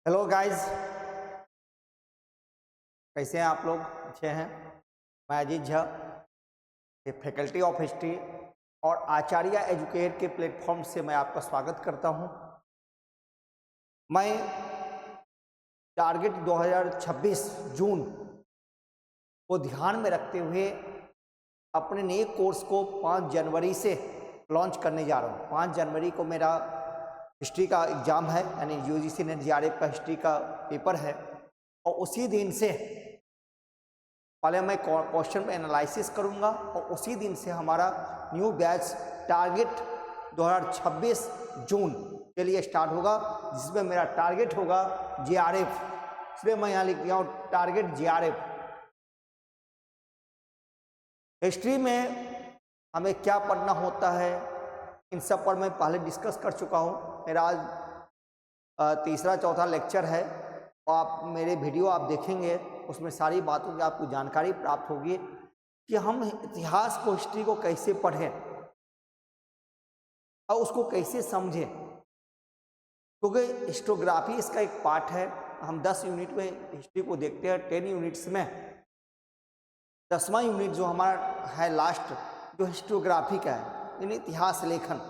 Hello guys, कैसे हैं आप लोग? अच्छे हैं। मैं अजीत झा, ये फैकल्टी ऑफ हिस्ट्री और आचार्य एजुकेट के प्लेटफॉर्म से मैं आपका स्वागत करता हूं। मैं टारगेट 2026 जून को ध्यान में रखते हुए अपने नए कोर्स को 5 जनवरी से लॉन्च करने जा रहा हूं। 5 जनवरी को मेरा हिस्ट्री का एग्ज़ाम है, यानी यूजीसी नेट जेआरएफ का हिस्ट्री का पेपर है, और उसी दिन से पहले मैं क्वेश्चन पे एनालिसिस करूंगा और उसी दिन से हमारा न्यू बैच टारगेट 2026 जून के लिए स्टार्ट होगा, जिसमें मेरा टारगेट होगा जेआरएफ। इसलिए मैं यहाँ लिख दिया हूँ टारगेट जेआरएफ। हिस्ट्री में हमें क्या पढ़ना होता है, इन सब पर मैं पहले डिस्कस कर चुका हूँ। मेरा आज तीसरा चौथा लेक्चर है, और आप मेरे वीडियो आप देखेंगे, उसमें सारी बातों की आपको जानकारी प्राप्त होगी कि हम इतिहास को, हिस्ट्री को कैसे पढ़ें और उसको कैसे समझें, क्योंकि हिस्टोग्राफी इसका एक पार्ट है। हम 10 यूनिट में हिस्ट्री को देखते हैं। 10 यूनिट्स में 10वां यूनिट जो हमारा है लास्ट, जो हिस्टोग्राफी का है, यानी इतिहास लेखन।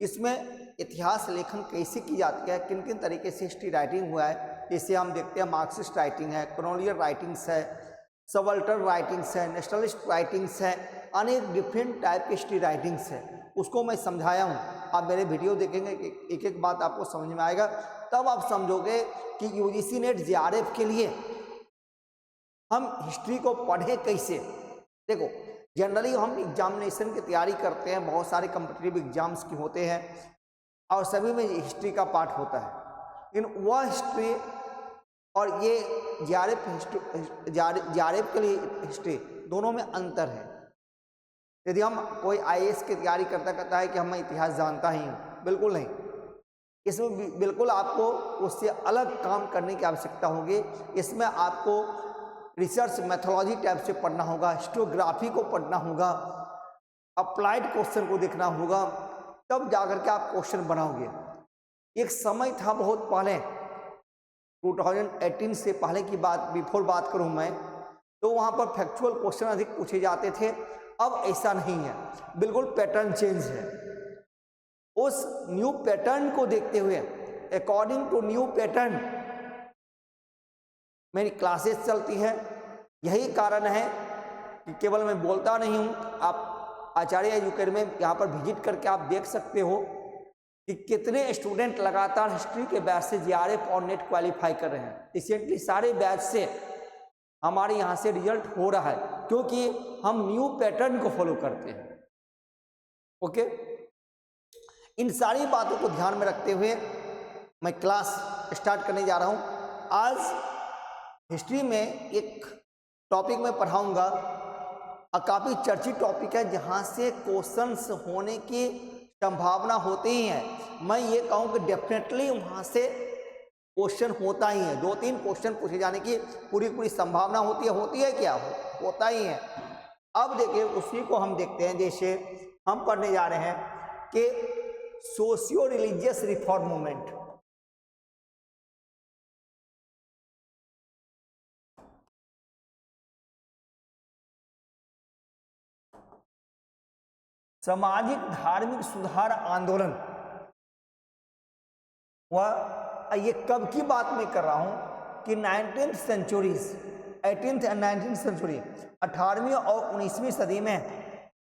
इसमें इतिहास लेखन कैसे की जाती है, किन किन तरीके से हिस्ट्री राइटिंग हुआ है, जैसे हम देखते हैं मार्क्सिस्ट राइटिंग है, कॉलोनियल राइटिंग्स है, सबल्टन राइटिंग्स है, नेशनलिस्ट राइटिंग्स है, अनेक डिफरेंट टाइप की हिस्ट्री राइटिंग्स है। उसको मैं समझाया हूँ। आप मेरे वीडियो देखेंगे, एक एक बात आपको समझ में आएगा, तब आप समझोगे कि यूजीसी नेट जेआरएफ के लिए हम हिस्ट्री को पढ़े कैसे। देखो, जनरली हम एग्जामिनेशन की तैयारी करते हैं, बहुत सारे कम्पिटिटिव एग्जाम्स की होते हैं और सभी में हिस्ट्री का पार्ट होता है, लेकिन वह हिस्ट्री और ये जेआरएफ के लिए हिस्ट्री, दोनों में अंतर है। यदि हम कोई आईएएस की तैयारी करता है कि हम इतिहास जानता ही हूँ, बिल्कुल नहीं। इसमें बिल्कुल आपको उससे अलग काम करने की आवश्यकता होगी। इसमें आपको रिसर्च मेथोलॉजी टाइप से पढ़ना होगा, हिस्टोग्राफी को पढ़ना होगा, अप्लाइड क्वेश्चन को देखना होगा, तब जाकर के आप क्वेश्चन बनाओगे। एक समय था बहुत पहले, 2018 से पहले की बात, बिफोर बात करूं मैं, तो वहां पर फैक्चुअल क्वेश्चन अधिक पूछे जाते थे। अब ऐसा नहीं है, बिल्कुल पैटर्न चेंज है। उस न्यू पैटर्न को देखते हुए, अकॉर्डिंग टू न्यू पैटर्न मेरी क्लासेस चलती है। यही कारण है कि केवल मैं बोलता नहीं हूँ, आप आचार्य एजुकेट में यहाँ पर विजिट करके आप देख सकते हो कि कितने स्टूडेंट लगातार हिस्ट्री के बैच से जेआरएफ और नेट क्वालिफाई कर रहे हैं। रिसेंटली सारे बैच से हमारे यहाँ से रिजल्ट हो रहा है, क्योंकि हम न्यू पैटर्न को फॉलो करते हैं। ओके, इन सारी बातों को ध्यान में रखते हुए मैं क्लास स्टार्ट करने जा रहा हूँ। आज हिस्ट्री में एक टॉपिक में पढ़ाऊंगा, काफ़ी चर्चित टॉपिक है, जहाँ से क्वेश्चंस होने की संभावना होती ही है। मैं ये कहूँ कि डेफिनेटली वहाँ से क्वेश्चन होता ही है। 2-3 क्वेश्चन पूछे जाने की पूरी संभावना होती है क्या? होता ही है। अब देखिए, उसी को हम देखते हैं। जैसे हम पढ़ने जा रहे हैं कि सोशियो रिलीजियस रिफॉर्म मूवमेंट, सामाजिक धार्मिक सुधार आंदोलन, वह ये कब की बात मैं कर रहा हूं कि 18th centuries, 18th and 19th century, 18वीं और 19वीं सदी में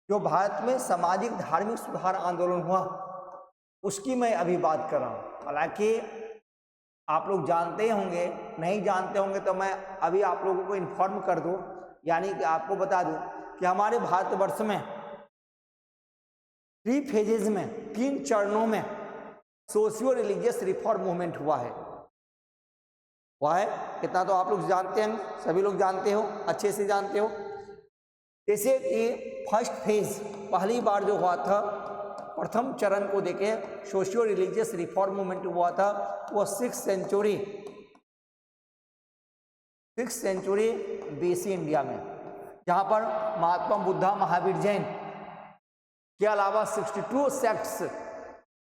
जो भारत में सामाजिक धार्मिक सुधार आंदोलन हुआ, उसकी मैं अभी बात कर रहा हूं। हालांकि आप लोग जानते होंगे, नहीं जानते होंगे तो मैं अभी आप लोगों को इन्फॉर्म कर दूं, यानी कि आपको बता दूं कि हमारे भारतवर्ष में 3 फेजेज में, 3 चरणों में सोशियो रिलीजियस रिफॉर्म मूवमेंट हुआ है। वह है, इतना तो आप लोग जानते हैं, सभी लोग जानते हो, अच्छे से जानते हो। जैसे कि फर्स्ट फेज, पहली बार जो हुआ था, प्रथम चरण को देखे सोशियो रिलीजियस रिफॉर्म मूवमेंट हुआ था, वो 6th सेंचुरी BC इंडिया में, जहाँ पर महात्मा बुद्धा, महावीर जैन के अलावा 62 सेक्ट्स,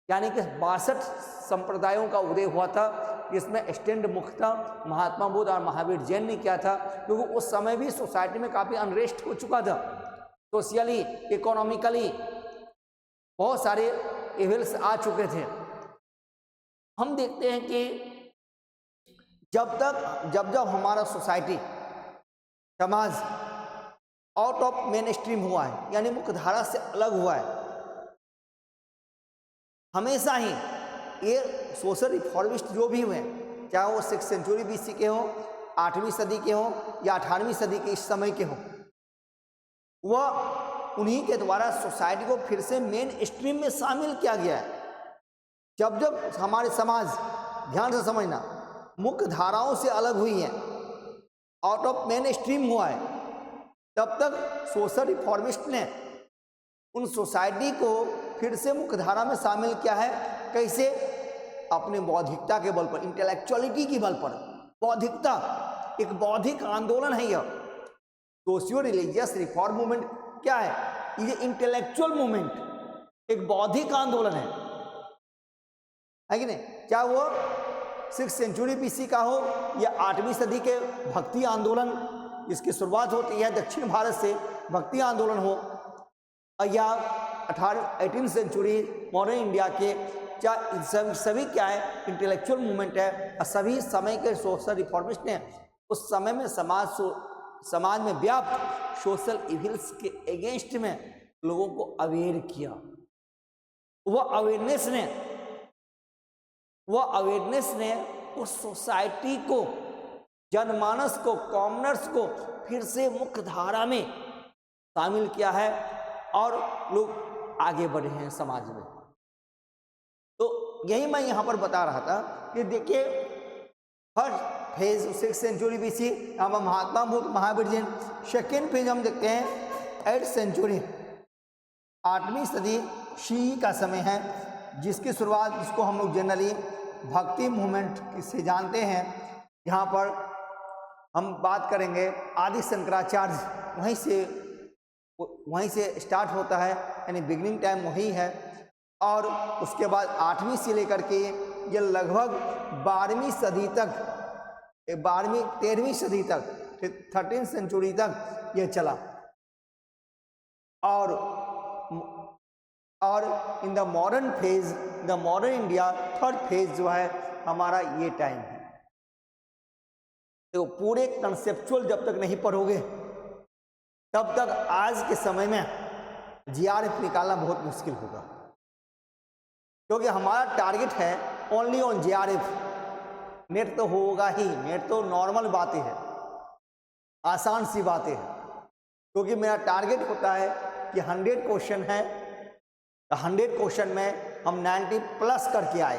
यानी कि 62 संप्रदायों का उदय हुआ था। जिसमें स्टैंड मुख्य था महात्मा बुद्ध और महावीर जैन ने किया था, क्योंकि उस समय भी सोसाइटी में काफ़ी अनरेस्ट हो चुका था, सोशली इकोनॉमिकली बहुत सारे इविल्स आ चुके थे। हम देखते हैं कि जब हमारा सोसाइटी समाज आउट ऑफ मेन स्ट्रीम हुआ है, यानी मुख्य धारा से अलग हुआ है, हमेशा ही ये सोशल रिफॉर्मिस्ट जो भी हुए, चाहे वो 6th सेंचुरी BC के हों, 8वीं सदी के हों या 18वीं सदी के इस समय के हों, वह उन्हीं के द्वारा सोसाइटी को फिर से मेन स्ट्रीम में शामिल किया गया है। जब हमारे समाज, ध्यान से समझना, मुख्य धाराओं से अलग हुई है, आउट ऑफ मेन स्ट्रीम हुआ है, तब तक सोशल रिफॉर्मिस्ट ने उन सोसाइटी को फिर से मुख्य धारा में शामिल किया है। कैसे? अपने बौद्धिकता के बल पर, इंटेलेक्चुअलिटी के बल पर। बौद्धिकता एक बौद्धिक आंदोलन है। यह सोशियो रिलीजियस रिफॉर्म मूवमेंट क्या है? ये इंटेलेक्चुअल मूवमेंट, एक बौद्धिक आंदोलन है कि नहीं? क्या वो 6th सेंचुरी BC का हो या 8वीं सदी के भक्ति आंदोलन, इसकी शुरुआत होती है दक्षिण भारत से, भक्ति आंदोलन हो, या 18th सेंचुरी मॉडर्न इंडिया के, सभी क्या है? इंटेलेक्चुअल मूवमेंट है। और सभी समय के सोशल रिफॉर्मिस्ट ने उस समय में समाज में व्याप्त सोशल इविल्स के अगेंस्ट में लोगों को अवेयर किया। वह अवेयरनेस ने उस सोसाइटी को, जनमानस को, कॉमनर्स को फिर से मुख्य धारा में शामिल किया है और लोग आगे बढ़े हैं समाज में। तो यही मैं यहाँ पर बता रहा था कि देखिए, first phase 6th century BC, यहाँ पर महात्मा बुद्ध, महावीर जैन। सेकेंड फेज हम देखते हैं 8th सेंचुरी, 8वीं सदी CE का समय है, जिसकी शुरुआत, जिसको हम लोग जनरली भक्ति मूवमेंट से जानते हैं। यहाँ पर हम बात करेंगे आदि शंकराचार्य, वहीं से स्टार्ट होता है, यानी बिगिनिंग टाइम वही है। और उसके बाद 8वीं से लेकर के ये लगभग 12वीं सदी तक, 13वीं सदी तक, 13th सेंचुरी तक ये चला। और in the modern phase, the modern India, third phase जो है हमारा ये टाइम है। तो पूरे कंसेप्चुअल जब तक नहीं पढ़ोगे तब तक आज के समय में GRF निकालना बहुत मुश्किल होगा, क्योंकि हमारा टारगेट है ओनली ऑन GRF। नेट तो होगा ही, नेट तो नॉर्मल बातें है, आसान सी बातें है, क्योंकि मेरा टारगेट होता है कि 100 क्वेश्चन है, 100 क्वेश्चन में हम 90 प्लस करके आए।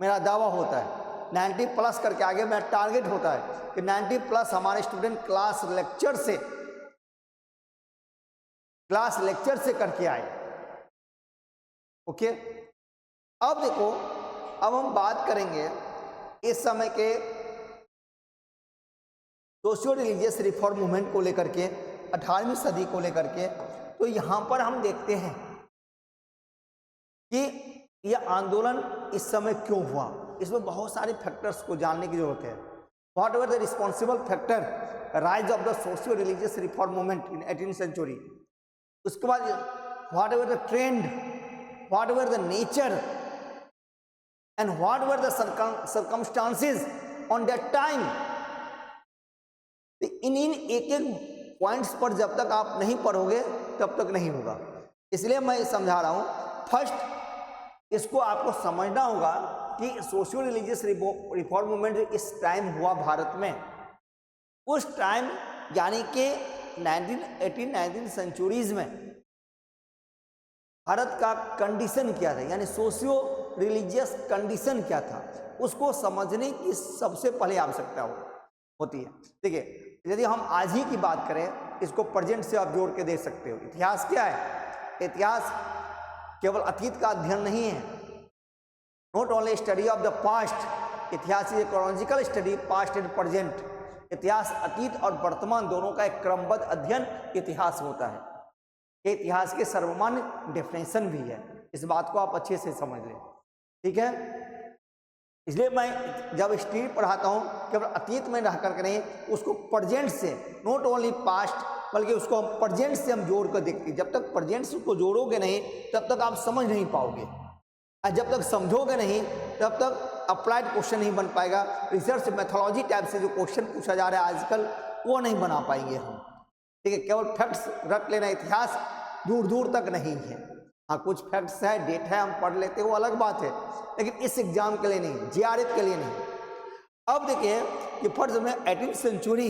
मेरा दावा होता है 90 प्लस करके आगे, मेरा टारगेट होता है कि 90 प्लस हमारे स्टूडेंट क्लास लेक्चर से करके आए। ओके, अब देखो, अब हम बात करेंगे इस समय के सोशियो रिलीजियस रिफॉर्म मूवमेंट को लेकर के, 18वीं सदी को लेकर के। तो यहां पर हम देखते हैं कि यह आंदोलन इस समय क्यों हुआ। इसमें बहुत सारे फैक्टर्स को जानने की जरूरत है। What were the responsible factor rise of the socio religious reform movement in 18th century. उसके बाद what were the trend, what were the nature and what were the circumstances on that time. इन एक एक points पर जब तक आप नहीं पढ़ोगे तब तक नहीं होगा। इसलिए मैं समझा रहा हूं, फर्स्ट इसको आपको समझना होगा कि सोशियो रिलीजियस रिफॉर्म मूवमेंट जो इस टाइम हुआ भारत में, उस टाइम यानी कि 19 सेंचुरीज में भारत का कंडीशन क्या था, यानी सोशियो रिलीजियस कंडीशन क्या था, उसको समझने की सबसे पहले आवश्यकता होती है। देखिए, यदि हम आज ही की बात करें, इसको प्रेजेंट से आप जोड़ के देख सकते हो। इतिहास क्या है? इतिहास केवल अतीत का अध्ययन नहीं है, not only study of the past. इतिहास is a chronological study, past and present. इतिहास अतीत और वर्तमान दोनों का एक क्रमबद्ध अध्ययन इतिहास होता है। इतिहास के सर्वमान्य डेफिनेशन भी है, इस बात को आप अच्छे से समझ लें, ठीक है। इसलिए मैं जब हिस्ट्री पढ़ाता हूँ केवल अतीत में रह कर नहीं, उसको प्रेजेंट से, नॉट ओनली पास्ट बल्कि उसको हम प्रेजेंट से हम जोड़ कर देखते हैं। जब तक प्रेजेंट से उसको जोड़ोगे नहीं तब तक आप समझ नहीं पाओगे, और जब तक समझोगे नहीं तब तक अप्लाइड क्वेश्चन नहीं बन पाएगा। रिसर्च मेथोलॉजी टाइप से जो क्वेश्चन पूछा जा रहा है आजकल वो नहीं बना पाएंगे हम। ठीक है, केवल फैक्ट्स रट लेना, इतिहास दूर दूर तक नहीं है। हाँ, कुछ फैक्ट्स है, डेट है, हम पढ़ लेते हैं, वो अलग बात है, लेकिन इस एग्जाम के लिए नहीं, जीआरएफ के लिए नहीं। अब देखिए कि फर्ज में 18वीं सेंचुरी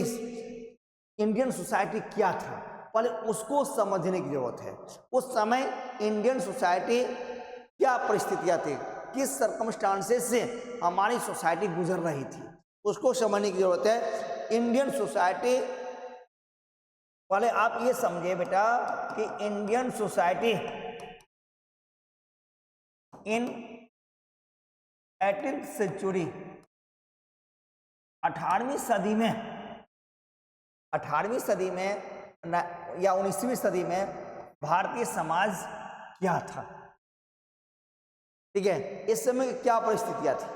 इंडियन सोसाइटी क्या था, पहले उसको समझने की जरूरत है। उस समय इंडियन सोसाइटी क्या परिस्थितियां थी, किस सर्कमस्टांसेस से हमारी सोसाइटी गुजर रही थी, उसको समझने की जरूरत है। इंडियन सोसाइटी, पहले आप ये समझिए बेटा कि इंडियन सोसाइटी इन 18वीं सेंचुरी, 18वीं सदी में, 18वीं सदी में या 19वीं सदी में भारतीय समाज क्या था। ठीक है, इस समय क्या परिस्थितियां थी,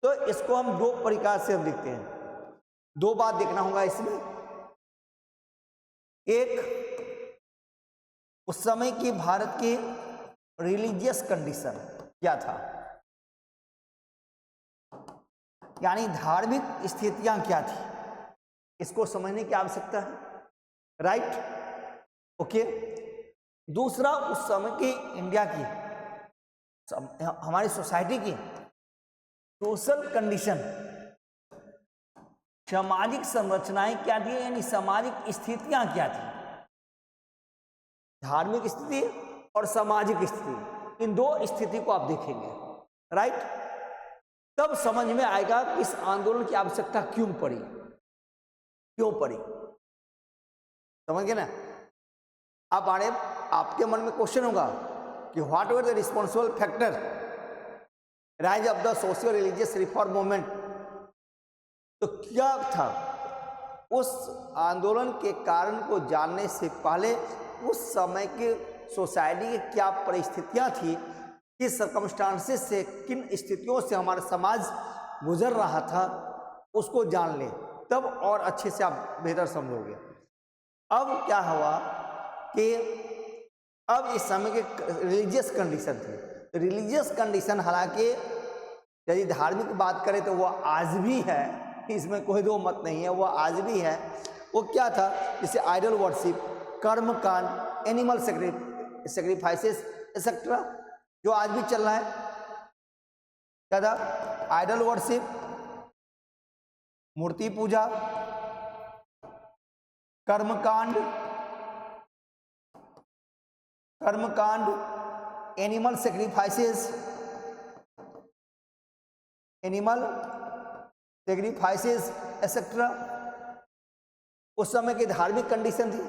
तो इसको हम दो प्रकार से हम देखते हैं। दो बात देखना होगा इसमें। एक, उस समय की भारत की रिलीजियस कंडीशन क्या था, यानी धार्मिक स्थितियां क्या थी, इसको समझने की आवश्यकता है। Right, okay. दूसरा, उस समय की इंडिया की, हमारी सोसाइटी की सोशल कंडीशन, सामाजिक संरचनाएं क्या थी, यानी सामाजिक स्थितियां क्या थी। धार्मिक स्थिति और सामाजिक स्थिति, इन दो स्थिति को आप देखेंगे। राइट, तब समझ में आएगा कि इस आंदोलन की आवश्यकता क्यों पड़ी, क्यों पड़ी। समझ गए ना आप। आपके मन में क्वेश्चन होगा कि what were the responsible factor rise of the socio religious reform movement. तो क्या था उस आंदोलन के कारण को जानने से पहले उस समय के सोसाइटी की क्या परिस्थितियां थी, किस सर्कमस्टांसेस से, किन स्थितियों से हमारा समाज गुजर रहा था, उसको जान ले, तब और अच्छे से आप बेहतर समझोगे। अब क्या हुआ कि अब इस समय के रिलीजियस कंडीशन थी। रिलीजियस कंडीशन हालांकि यदि धार्मिक बात करें तो वह आज भी है, इसमें कोई दो मत नहीं है, वह आज भी है। वो क्या था, जैसे आइडल वर्शिप, कर्मकांड, एनिमल सेक्रीफाइसेस एक्सेट्रा, जो आज भी चल रहा है। क्या था, आइडल वर्शिप, मूर्ति पूजा, कर्मकांड, एनिमल सेक्रीफाइसेस, एक्सेट्रा, उस समय की धार्मिक कंडीशन थी।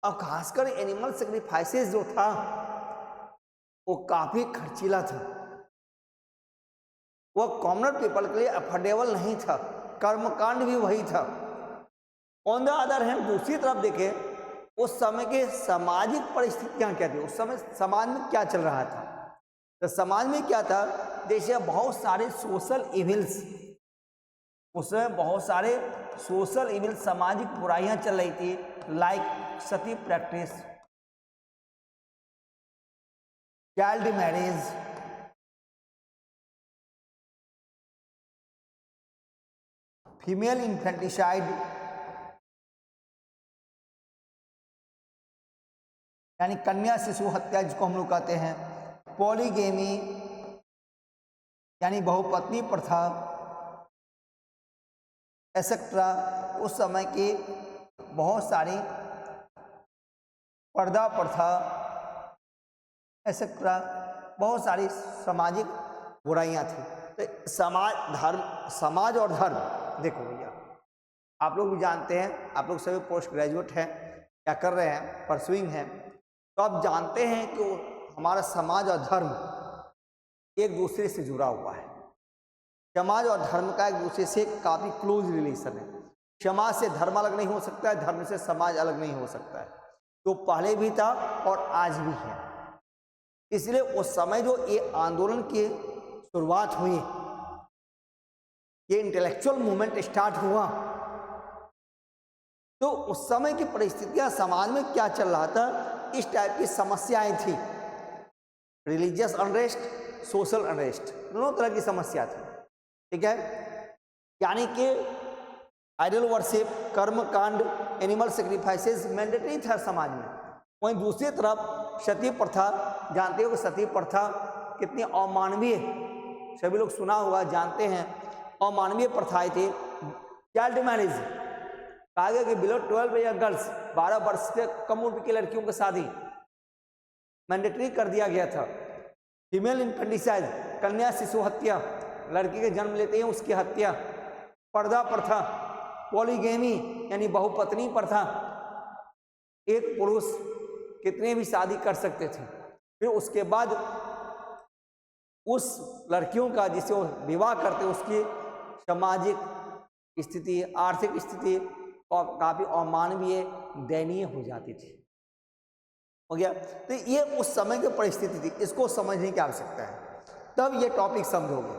और खासकर एनिमल सेक्रीफाइसेस जो था वो काफी खर्चीला था, वो कॉमन पीपल के लिए अफोर्डेबल नहीं था। कर्मकांड भी वही था। ऑन द अदर हैंड, दूसरी तरफ देखें, उस समय के सामाजिक परिस्थितियां क्या थी, उस समय समाज में क्या चल रहा था। तो समाज में क्या था, जैसे बहुत सारे सोशल इविल्स, उसमें बहुत सारे सोशल इविल्स, सामाजिक बुराइयां चल रही थी, like sati practice, child marriage, female infanticide, यानी कन्या शिशु हत्या जिसको हम लोग कहते हैं, पॉलीगेमी यानी बहुपत्नी प्रथा, एक्सेट्रा। उस समय की बहुत सारी पर्दा प्रथा, एक्सेट्रा, बहुत सारी सामाजिक बुराइयां थी। तो समाज और धर्म, देखो भैया आप लोग भी जानते हैं, आप लोग सभी पोस्ट ग्रेजुएट हैं, क्या कर रहे हैं, परसुइंग हैं, तो आप जानते हैं कि हमारा समाज और धर्म एक दूसरे से जुड़ा हुआ है। समाज और धर्म का एक दूसरे से काफी क्लोज रिलेशन है। समाज से धर्म अलग नहीं हो सकता है, धर्म से समाज अलग नहीं हो सकता है। तो पहले भी था और आज भी है। इसलिए उस समय जो ये आंदोलन की शुरुआत हुई, ये इंटेलेक्चुअल मूवमेंट स्टार्ट हुआ तो उस समय की परिस्थितियां समाज में क्या चल रहा था, इस टाइप की समस्याएं थी। रिलीजियस अनरेस्ट, सोशल अनरेस्ट, दोनों तरह की समस्या थी। ठीक है, यानी कि आइडल वर्शिप, कर्म कांड, एनिमल सेक्रीफाइसेस मैंडेटरी था समाज में। वहीं दूसरी तरफ सती प्रथा, जानते हो कि सती प्रथा कितनी अमानवीय, सभी लोग सुना हुआ, जानते हैं, अमानवीय प्रथाएं थी। चाइल्ड मैरिज, कहा गया कि बिलो 12 ईयर गर्ल्स, 12 वर्ष से कम उम्र की लड़कियों की शादी मैंडेटरी कर दिया गया था। फीमेल इन्फेंटिसाइड, कन्या शिशु हत्या, लड़की के जन्म लेते ही उसकी हत्या। पर्दा प्रथा, पॉलीगेमी यानी बहुपत्नी प्रथा, एक पुरुष कितने भी शादी कर सकते थे। फिर उसके बाद उस लड़कियों का जिसे वो विवाह करते उसकी सामाजिक स्थिति, आर्थिक स्थिति काफी अमानवीय, दयनीय हो जाती थी। हो गया, तो ये उस समय की परिस्थिति थी, इसको समझने की आवश्यकता है, तब ये टॉपिक समझोगे।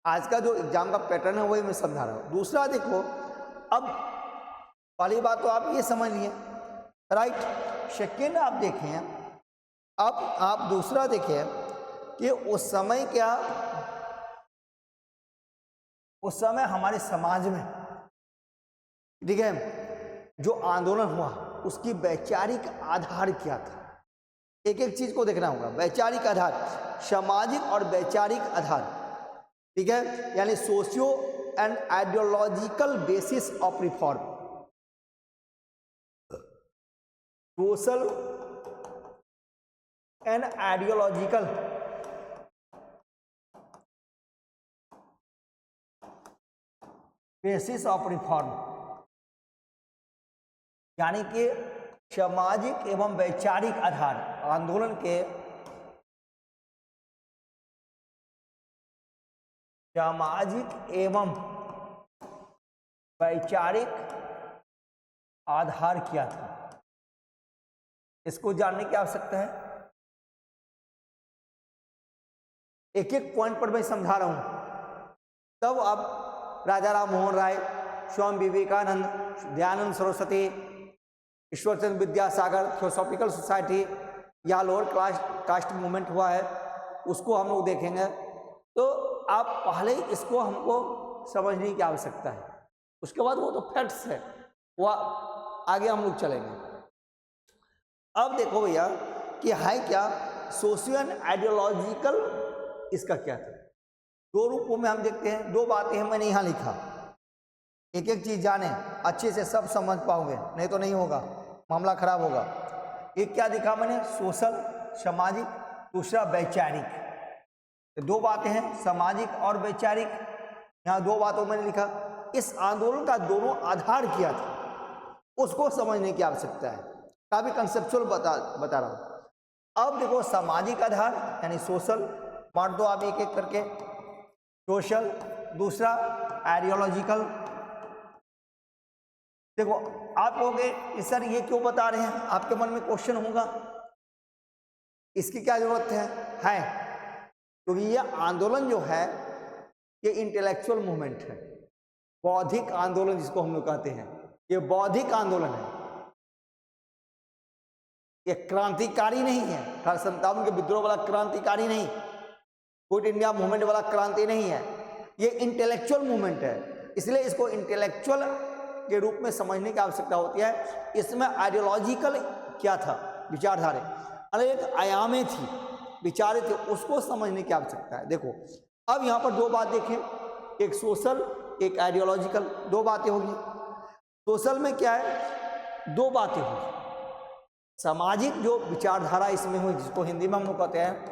आज का जो एग्जाम का पैटर्न है वही मैं समझा रहा हूं। दूसरा देखो, अब पहली बात तो आप ये समझ लिए, राइट। सेकेंड आप देखें, अब आप दूसरा देखें कि उस समय क्या, उस समय हमारे समाज में, ठीक है, जो आंदोलन हुआ उसकी वैचारिक आधार क्या था। एक एक चीज को देखना होगा। वैचारिक आधार, सामाजिक और वैचारिक आधार, ठीक है, यानी socio and ideological basis of reform. Social and ideological basis of reform, यानी कि सामाजिक एवं वैचारिक आधार आंदोलन के, सामाजिक एवं वैचारिक आधार क्या था, इसको जानने की आवश्यकता है। एक एक पॉइंट पर मैं समझा रहा हूं, तब आप राजा राम मोहन राय, स्वामी विवेकानंद, दयानंद सरस्वती, ईश्वरचंद्र विद्यासागर, थियोसॉफिकल सोसाइटी, या लोअर कास्ट मूवमेंट हुआ है, उसको हम लोग देखेंगे। तो आप पहले इसको हमको समझने की आवश्यकता है, उसके बाद वो तो फैक्ट्स है, वो आगे हम लोग चलेंगे। अब देखो भैया कि है क्या सोशियो एंड आइडियोलॉजिकल, इसका क्या था। दो रूपों में हम देखते हैं, दो बातें हैं, मैंने यहां लिखा, एक एक चीज जाने अच्छे से सब समझ पाओगे, नहीं तो नहीं होगा, मामला खराब होगा। एक क्या दिखा मैंने, सोशल सामाजिक, दूसरा वैचारिक, दो बातें हैं, सामाजिक और वैचारिक। यहाँ दो बातों मैंने लिखा। इस आंदोलन का दोनों आधार क्या था उसको समझने की आवश्यकता है, काफी कंसेप्चुअल बता रहा हूं। अब देखो सामाजिक आधार यानी सोशल, बांट दो आप एक एक करके, सोशल, दूसरा आइडियोलॉजिकल। देखो आप कहोगे सर ये क्यों बता रहे हैं, आपके मन में क्वेश्चन होगा, इसकी क्या जरूरत है, क्योंकि ये आंदोलन जो है ये इंटेलेक्चुअल मूवमेंट है, बौद्धिक आंदोलन जिसको हम लोग कहते हैं, ये बौद्धिक आंदोलन है, ये क्रांतिकारी नहीं है। 1857 के विद्रोह वाला क्रांतिकारी नहीं, क्विट इंडिया मूवमेंट वाला क्रांति नहीं है, ये इंटेलेक्चुअल मूवमेंट है। इसलिए इसको इंटेलेक्चुअल के रूप में समझने की आवश्यकता होती है। इसमें आइडियोलॉजिकल क्या था, विचारधारा, अनेक आयामें थी, विचारे थे, उसको समझने की आवश्यकता है। देखो अब यहां पर दो बात देखें, एक सोशल एक आइडियोलॉजिकल, दो बातें होगी। सोशल में क्या है, दो बातें होगी। सामाजिक जो विचारधारा इसमें हुई, जिसको हिंदी में हम लोग कहते हैं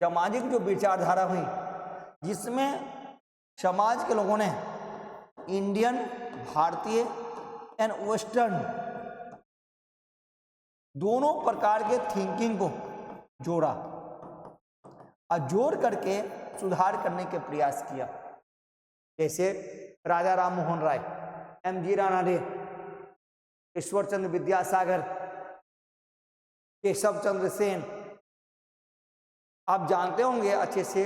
सामाजिक जो विचारधारा हुई, जिसमें समाज के लोगों ने इंडियन, भारतीय एंड वेस्टर्न दोनों प्रकार के थिंकिंग को जोड़ा और जोड़ करके सुधार करने के प्रयास किया। जैसे राजा राम मोहन राय, एम.जी. रानडे, ईश्वरचंद्र विद्यासागर, केशव चंद्र सेन। आप जानते होंगे अच्छे से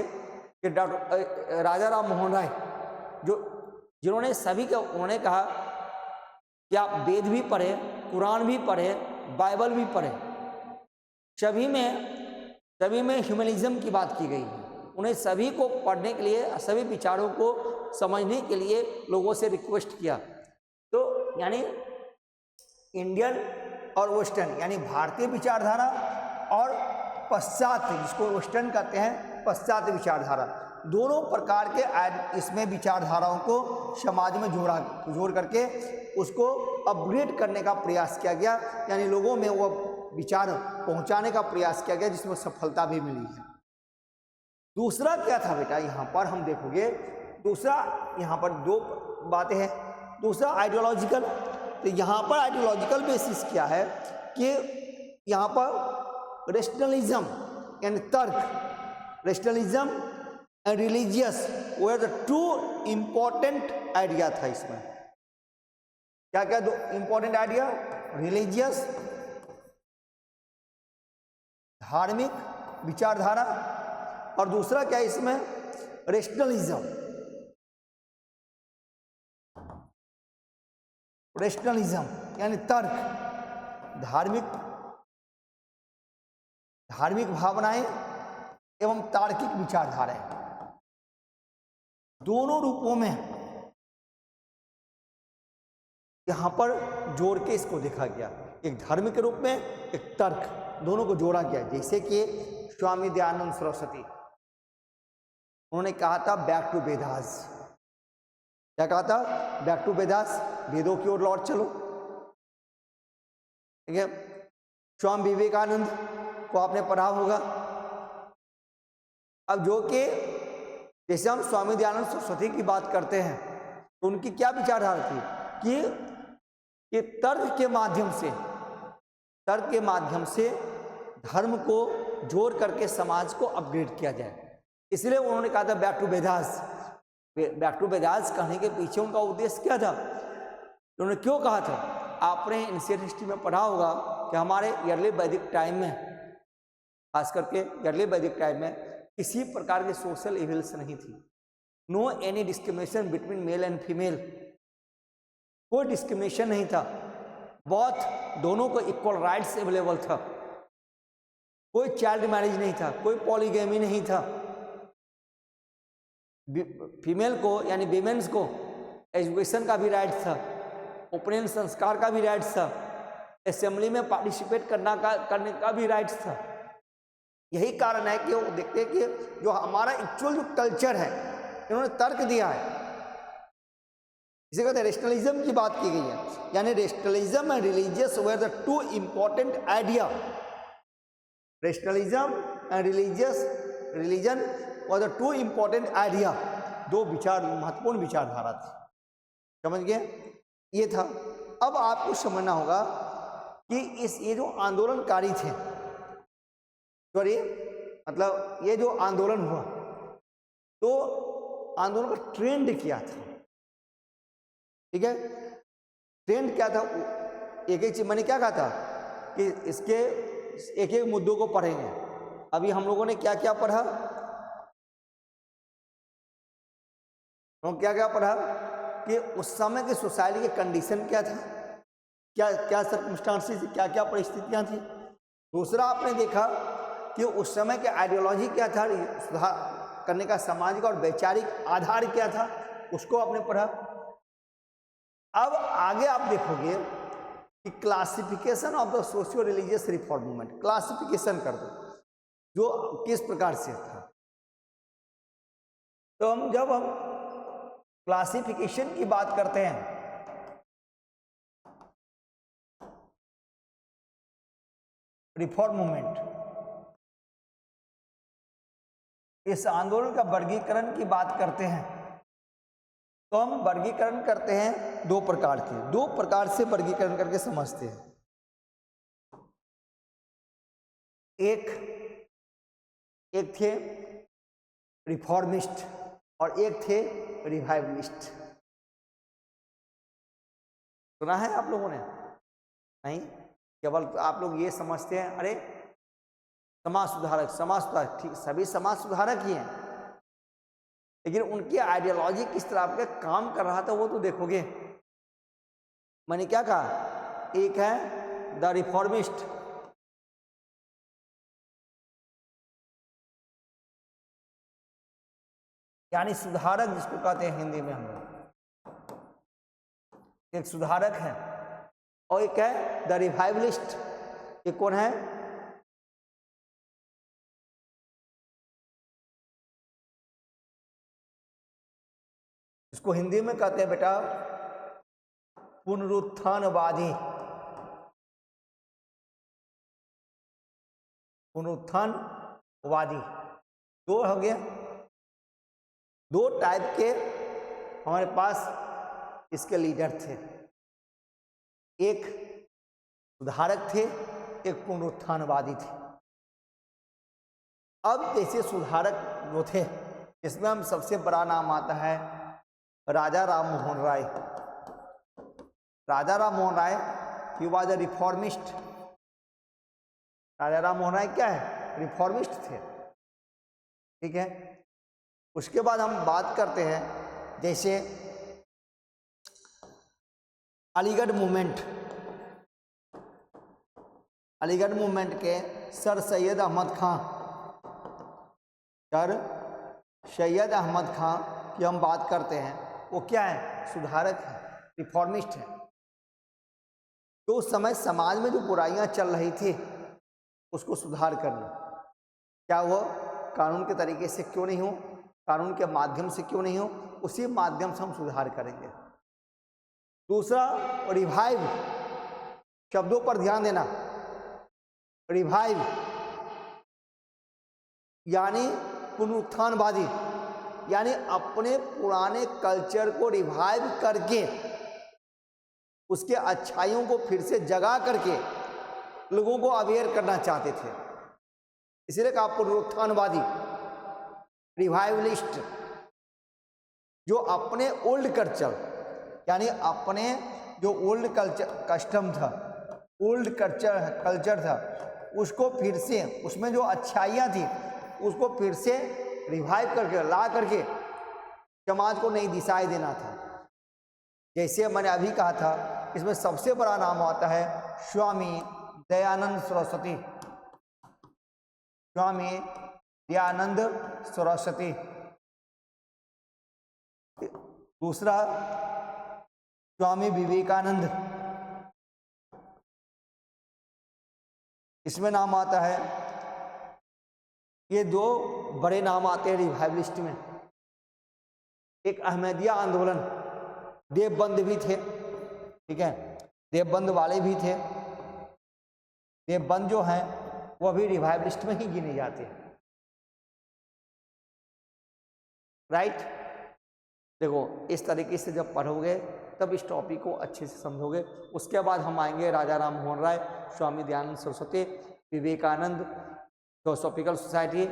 कि डॉक्टर राजा राम मोहन राय जिन्होंने सभी को, उन्होंने कहा कि आप वेद भी पढ़े, कुरान भी पढ़े, बाइबल भी पढ़े, सभी में ह्यूमनिज्म की बात की गई है। उन्हें सभी को पढ़ने के लिए, सभी विचारों को समझने के लिए लोगों से रिक्वेस्ट किया। तो यानी इंडियन और वेस्टर्न, यानी भारतीय विचारधारा और पाश्चात्य, जिसको वेस्टर्न कहते हैं, पाश्चात्य विचारधारा, दोनों प्रकार के इसमें विचारधाराओं को समाज में जोड़ करके उसको अपग्रेड करने का प्रयास किया गया, यानी लोगों में वो विचार पहुंचाने का प्रयास किया गया, जिसमें सफलता भी मिली है। दूसरा क्या था बेटा, यहाँ पर हम देखोगे, दूसरा यहाँ पर दो बातें हैं। दूसरा आइडियोलॉजिकल, तो यहाँ पर आइडियोलॉजिकल बेसिस क्या है कि यहाँ पर रेशनलिज्म यानी तर्क, rationalism and religious were the two important idea था। इसमें क्या क्या दो इंपॉर्टेंट आइडिया, रिलीजियस धार्मिक विचारधारा, और दूसरा क्या है इसमें, रेशनलिज्म। रेशनलिज्म यानी तर्क, धार्मिक भावनाएं एवं तार्किक विचारधाराएं, दोनों रूपों में यहां पर जोड़ के इसको देखा गया, एक धर्म के रूप में, एक तर्क, दोनों को जोड़ा गया। जैसे कि स्वामी दयानंद सरस्वती, उन्होंने कहा था बैक टू वेदास। क्या कहा था? बैक टू वेदास, वेदों की ओर लौट चलो। ठीक है। स्वामी विवेकानंद को आपने पढ़ा होगा। अब जो कि जैसे हम स्वामी दयानंद सरस्वती की बात करते हैं, तो उनकी क्या विचारधारा थी कि तर्क के माध्यम से धर्म को जोड़ करके समाज को अपग्रेड किया जाए। इसलिए उन्होंने कहा था back to Vedas. Back to Vedas कहने के पीछे उनका उद्देश्य क्या था, उन्होंने क्यों कहा था? आपने एंशिएंट हिस्ट्री में पढ़ा होगा कि हमारे अर्ली वैदिक टाइम में, खास करके अर्ली वैदिक टाइम में, किसी प्रकार के सोशल इविल्स नहीं थी। No any discrimination between male and female, कोई डिस्क्रिमिनेशन नहीं था। दोनों को इक्वल राइट्स अवेलेबल था। कोई चाइल्ड मैरिज नहीं था, कोई पॉलीगैमी नहीं था। फीमेल को यानी विमेन्स को एजुकेशन का भी राइट था, उपनयन संस्कार का भी राइट था, असेंबली में पार्टिसिपेट करने का भी राइट था। यही कारण है कि वो देखते हैं कि जो हमारा एक्चुअल जो कल्चर है, इन्होंने तर्क दिया है। इसे कहते हैं रेशनलिज्म की बात की गई है, यानी rationalism and religious were the two important idea. Rationalism and religion were the two important idea, दो महत्वपूर्ण विचारधारा थी। समझ गए? ये था। अब आपको समझना होगा कि ये जो आंदोलनकारी थे, सॉरी मतलब ये जो आंदोलन हुआ, तो आंदोलन का ट्रेंड क्या था? ठीक है, ट्रेंड क्या था? एक चीज मैंने क्या कहा था कि इसके एक एक मुद्दों को पढ़ेंगे। अभी हम लोगों ने क्या क्या पढ़ा? हम क्या क्या पढ़ा कि उस समय की सोसाइटी के कंडीशन क्या था, क्या क्या सर्कमस्टांसेस, क्या क्या परिस्थितियां थी। दूसरा आपने देखा कि उस समय के आइडियोलॉजी क्या था, सुधार करने का सामाजिक और वैचारिक आधार क्या था, उसको आपने पढ़ा। अब आगे आप देखोगे कि classification of the socio religious reform movement, classification कर दो जो किस प्रकार से था। तो जब हम क्लासिफिकेशन की बात करते हैं, रिफॉर्म मूवमेंट, इस आंदोलन का वर्गीकरण की बात करते हैं, तो हम वर्गीकरण करते हैं दो प्रकार से वर्गीकरण करके समझते हैं। एक थे रिफॉर्मिस्ट और एक थे रिवाइवलिस्ट। सुना है आप लोगों ने? नहीं, केवल आप लोग ये समझते हैं अरे समाज सुधारक, ठीक, सभी समाज सुधारक ही हैं, लेकिन उनकी आइडियोलॉजी किस तरह पे काम कर रहा था वो तो देखोगे। मैंने क्या कहा, एक है द रिफॉर्मिस्ट, यानी सुधारक जिसको कहते हैं हिंदी में हम लोग, एक सुधारक है, और एक है द रिवाइवलिस्ट। ये कौन है, इसको हिंदी में कहते हैं बेटा पुनरुत्थानवादी। पुनरुत्थानवादी दो हो गया, दो टाइप के हमारे पास इसके लीडर थे, एक सुधारक थे, एक पुनरुत्थानवादी थे। अब जैसे सुधारक जो थे, इसमें हम सबसे बड़ा नाम आता है राजा राम मोहन राय। राजा Ram Mohan Roy he was a reformist. राजा राम मोहन राय क्या है, रिफॉर्मिस्ट थे, ठीक है। उसके बाद हम बात करते हैं जैसे अलीगढ़ मूवमेंट। अलीगढ़ मूवमेंट के सर सैयद अहमद खां, सर सैयद अहमद खां की हम बात करते हैं, वो क्या है, सुधारक है, रिफॉर्मिस्ट है। तो उस समय समाज में जो बुराइयां चल रही थी उसको सुधार करना, क्या वो कानून के तरीके से क्यों नहीं हो, कानून के माध्यम से क्यों नहीं हो, उसी माध्यम से हम सुधार करेंगे। दूसरा रिवाइव, शब्दों पर ध्यान देना। रिवाइव यानी पुनरुत्थानवादी, यानी अपने पुराने कल्चर को रिवाइव करके उसके अच्छाइयों को फिर से जगा करके लोगों को अवेयर करना चाहते थे, इसलिए कहा पुनरुत्थानवादी, रिवाइवलिस्ट। जो अपने ओल्ड कल्चर, यानी अपने जो ओल्ड कल्चर कस्टम था, ओल्ड कल्चर था, उसको फिर से, उसमें जो अच्छाइयाँ थी उसको फिर से रिवाइव करके ला करके समाज को नई दिशाएं देना था। जैसे मैंने अभी कहा था, इसमें सबसे बड़ा नाम आता है स्वामी दयानंद सरस्वती। स्वामी दयानंद सरस्वती। दूसरा स्वामी विवेकानंद, इसमें नाम आता है, ये दो बड़े नाम आते हैं रिवाइवलिस्ट में। एक अहमदिया आंदोलन, देवबंद भी थे, ठीक है, देवबंद वाले भी थे। देवबंद जो हैं वो भी रिवाइवलिस्ट में ही गिने जाते हैं, राइट। देखो इस तरीके से जब पढ़ोगे तब इस टॉपिक को अच्छे से समझोगे। उसके बाद हम आएंगे राजा राम मोहन राय, स्वामी दयानंद सरस्वती, विवेकानंद, थियोसॉफिकल सोसाइटी,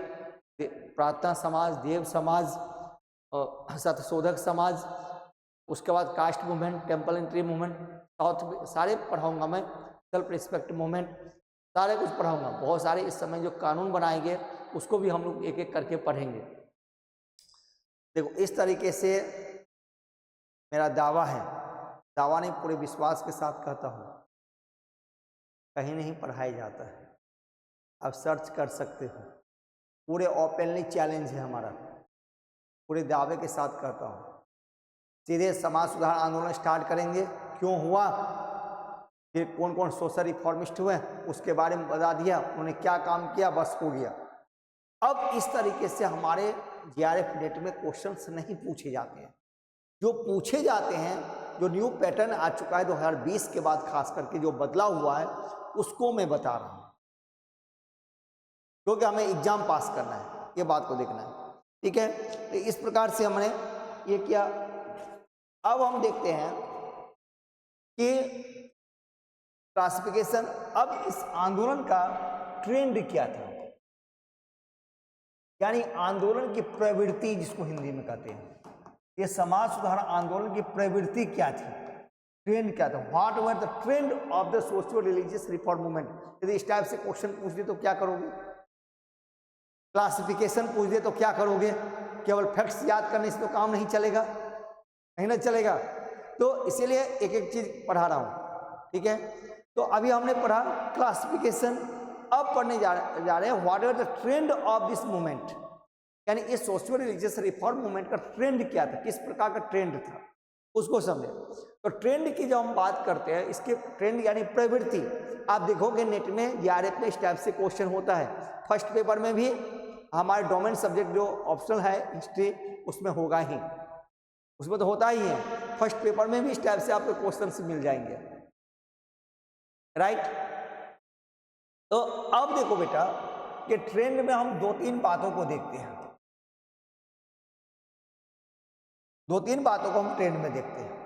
प्रार्थना समाज, देव समाज, सत्यशोधक समाज, उसके बाद caste movement, temple entry movement, south, सारे पढ़ाऊंगा मैं, सेल्फ रिस्पेक्ट मूवमेंट, सारे कुछ पढ़ाऊंगा। बहुत सारे इस समय जो कानून बनाएंगे उसको भी हम लोग एक एक करके पढ़ेंगे। देखो इस तरीके से मेरा दावा है, दावा नहीं पूरे विश्वास के साथ कहता हूँ, कहीं नहीं पढ़ाया जाता है, आप सर्च कर सकते हो, पूरे ओपनली चैलेंज है हमारा, पूरे दावे के साथ कहता हूँ। सीधे समाज सुधार आंदोलन स्टार्ट करेंगे, क्यों हुआ, फिर कौन कौन सोशल रिफॉर्मिस्ट हुए उसके बारे में बता दिया, उन्होंने क्या काम किया, बस हो गया। अब इस तरीके से हमारे जीआरएफ नेट में क्वेश्चंस नहीं पूछे जाते हैं। जो पूछे जाते हैं, जो न्यू पैटर्न आ चुका है 2020 के बाद, खास करके जो बदलाव हुआ है उसको मैं बता रहा हूँ, क्योंकि हमें एग्जाम पास करना है, ये बात को देखना है, ठीक है। तो इस प्रकार से हमने ये किया। अब हम देखते हैं कि क्लासिफिकेशन, अब इस आंदोलन का ट्रेंड क्या था, यानी आंदोलन की प्रवृत्ति जिसको हिंदी में कहते हैं, ये समाज सुधार आंदोलन की प्रवृत्ति क्या थी, ट्रेंड क्या था, what were the trend of the socio religious reform movement. यदि इस टाइप से क्वेश्चन पूछ दे तो क्या करोगे, क्लासिफिकेशन पूछ दे तो क्या करोगे, केवल फैक्ट्स याद करने से तो काम नहीं चलेगा, नहीं ना चलेगा। तो इसीलिए एक एक चीज पढ़ा रहा हूं, ठीक है। तो अभी हमने पढ़ा क्लासिफिकेशन, अब पढ़ने जा रहे हैं what are the trend of this movement, यानी इस सोशल रिलीजियस रिफॉर्म मूवमेंट का ट्रेंड क्या था, किस प्रकार का ट्रेंड था उसको समझे। तो ट्रेंड की जब हम बात करते हैं, इसके ट्रेंड यानी प्रवृत्ति, आप देखोगे नेट में जीआरएफ में इस टाइप से क्वेश्चन होता है। फर्स्ट पेपर में भी हमारे डोमेन सब्जेक्ट जो ऑप्शनल है हिस्ट्री, उसमें होगा ही, उसमें तो होता ही है। फर्स्ट पेपर में भी इस टाइप से आपको क्वेश्चन मिल जाएंगे, राइट। तो अब देखो बेटा कि ट्रेंड में हम दो तीन बातों को देखते हैं, दो तीन बातों को हम ट्रेंड में देखते हैं।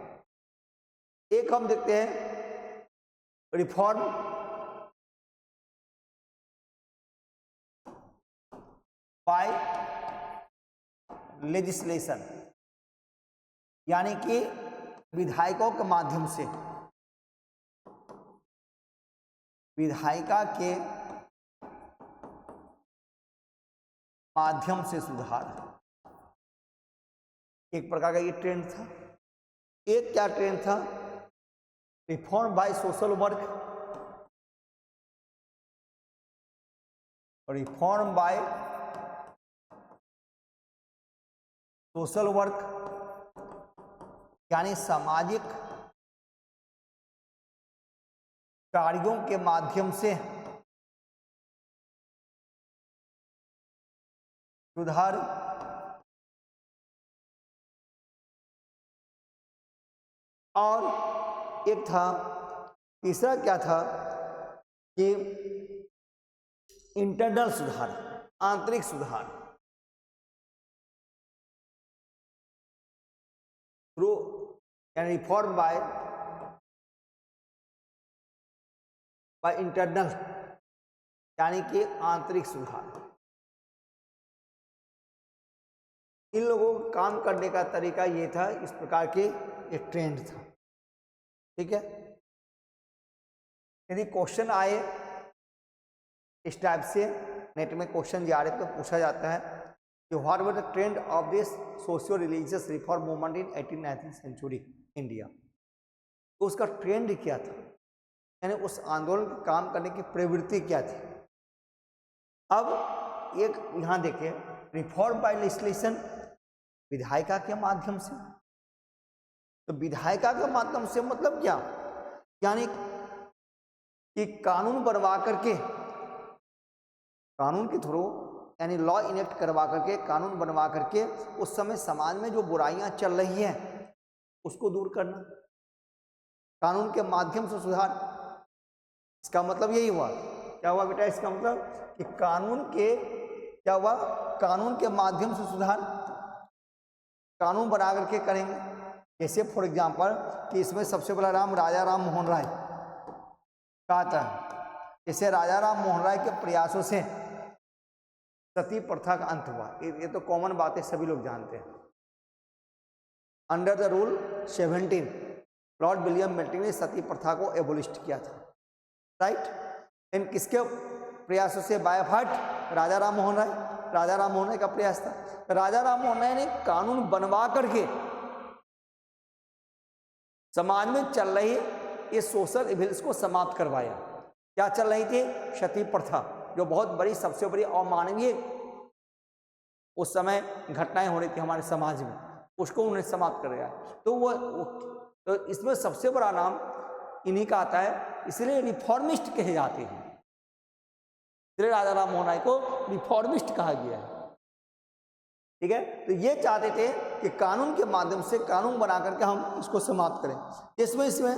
एक हम देखते हैं रिफॉर्म बाय लेजिस्लेशन, यानी कि विधायकों के माध्यम से, विधायिका के माध्यम से सुधार, एक प्रकार का ये ट्रेंड था। एक क्या ट्रेंड था, reform by social work, reform by social work, यानी सामाजिक कार्यों के माध्यम से सुधार, और एक था तीसरा क्या था कि इंटरनल सुधार, आंतरिक सुधार थ्रू, यानी रिफॉर्म बाय इंटरनल, यानी कि आंतरिक सुधार। इन लोगों को काम करने का तरीका ये था, इस प्रकार के एक ट्रेंड था, ठीक है। यदि क्वेश्चन आए इस टाइप से, नेट में क्वेश्चन जीआरएफ में पूछा जाता है कि what was the trend of this socio religious reform movement in 18th century India, तो उसका ट्रेंड क्या था, यानी उस आंदोलन के काम करने की प्रवृत्ति क्या थी। अब एक यहाँ देखें, रिफॉर्म बाय लेजिस्लेशन, विधायिका के माध्यम से। तो विधायिका के माध्यम से मतलब क्या, यानी कि कानून बनवा करके, कानून के थ्रू, यानी लॉ इनेक्ट करवा करके, कानून बनवा करके उस समय समाज में जो बुराइयां चल रही हैं उसको दूर करना, कानून के माध्यम से सुधार। इसका मतलब यही हुआ, क्या हुआ बेटा, इसका मतलब कि कानून के क्या हुआ, कानून के माध्यम से सुधार, कानून बना करके करेंगे। जैसे फॉर एग्जांपल कि इसमें सबसे बड़ा नाम राजा राम मोहन राय का था। जैसे राजा राम मोहन राय के प्रयासों से सती प्रथा का अंत हुआ, ये तो कॉमन बात है, सभी लोग जानते हैं। Under the rule 17 Lord William Bentinck ने सती प्रथा को एबोलिस्ट किया था, राइट। इन किसके प्रयासों से, बाय हार्ट राजा राम मोहन राय, राजा राम मोहन राय का प्रयास था। राजा राम मोहन राय ने कानून बनवा करके समाज में चल रही ये सोशल इविल्स को समाप्त करवाया। क्या चल रही थी, सती प्रथा, जो बहुत बड़ी, सबसे बड़ी अमानवीय उस समय घटनाएं हो रही थी हमारे समाज में, उसको उन्हें समाप्त कर दिया। तो इसमें सबसे बड़ा नाम इन्हीं का आता है, इसलिए रिफॉर्मिस्ट कहे जाते हैं, इसलिए राजा राम मोहन राय को रिफॉर्मिस्ट कहा गया है, ठीक है। तो ये चाहते थे कि कानून के माध्यम से कानून बना करके हम इसको समाप्त करें। इसमें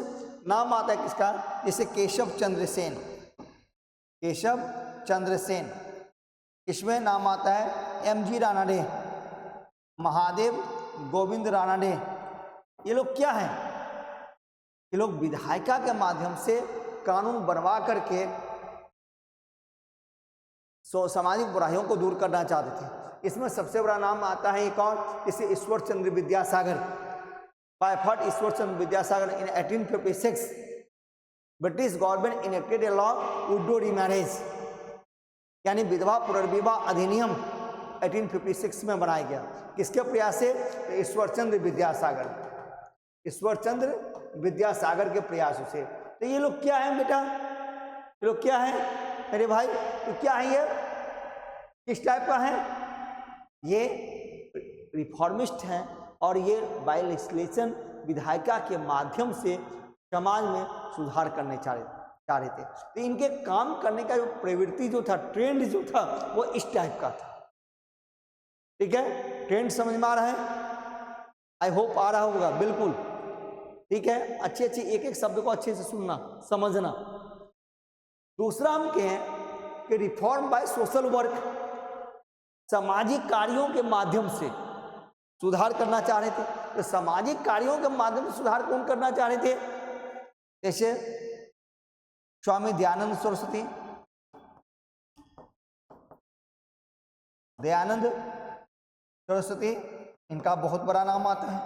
नाम आता है किसका, जैसे केशव चंद्र सेन, केशव चंद्र सेन। इसमें नाम आता है एमजी रानाडे, महादेव गोविंद रानाडे। ये लोग क्या हैं, ये लोग विधायिका के माध्यम से कानून बनवा करके सामाजिक बुराइयों को दूर करना चाहते थे। इसमें सबसे बड़ा नाम आता है एक और, इसे Ishwar Chandra Vidyasagar, by heart Ishwar Chandra Vidyasagar. In 1856 British government enacted a law widow remarriage, यानी विधवा पुनर्विवाह अधिनियम 1856 में बनाया गया। किसके प्रयास से? ईश्वरचंद्र विद्यासागर, ईश्वरचंद्र विद्यासागर के प्रयासों से। तो ये लोग क्या है बेटा, ये लोग क्या है मेरे भाई, तो क्या है ये, किस टाइप का है? ये रिफॉर्मिस्ट हैं और ये बाय लेजिस्लेशन विधायिका के माध्यम से समाज में सुधार करने चाह रहे थे। तो इनके काम करने का जो प्रवृत्ति जो था, ट्रेंड जो था, वो इस टाइप का था। ठीक है, ट्रेंड समझ में आ रहा है? आई होप आ रहा होगा, बिल्कुल ठीक है। अच्छे एक एक शब्द को अच्छे से सुनना, समझना। दूसरा हम कहें कि रिफॉर्म बाय सोशल वर्क, सामाजिक कार्यों के माध्यम से सुधार करना चाह रहे थे। तो सामाजिक कार्यों के माध्यम से सुधार कौन करना चाह रहे थे? जैसे स्वामी दयानंद सरस्वती, दयानंद सरस्वती, इनका बहुत बड़ा नाम आता है,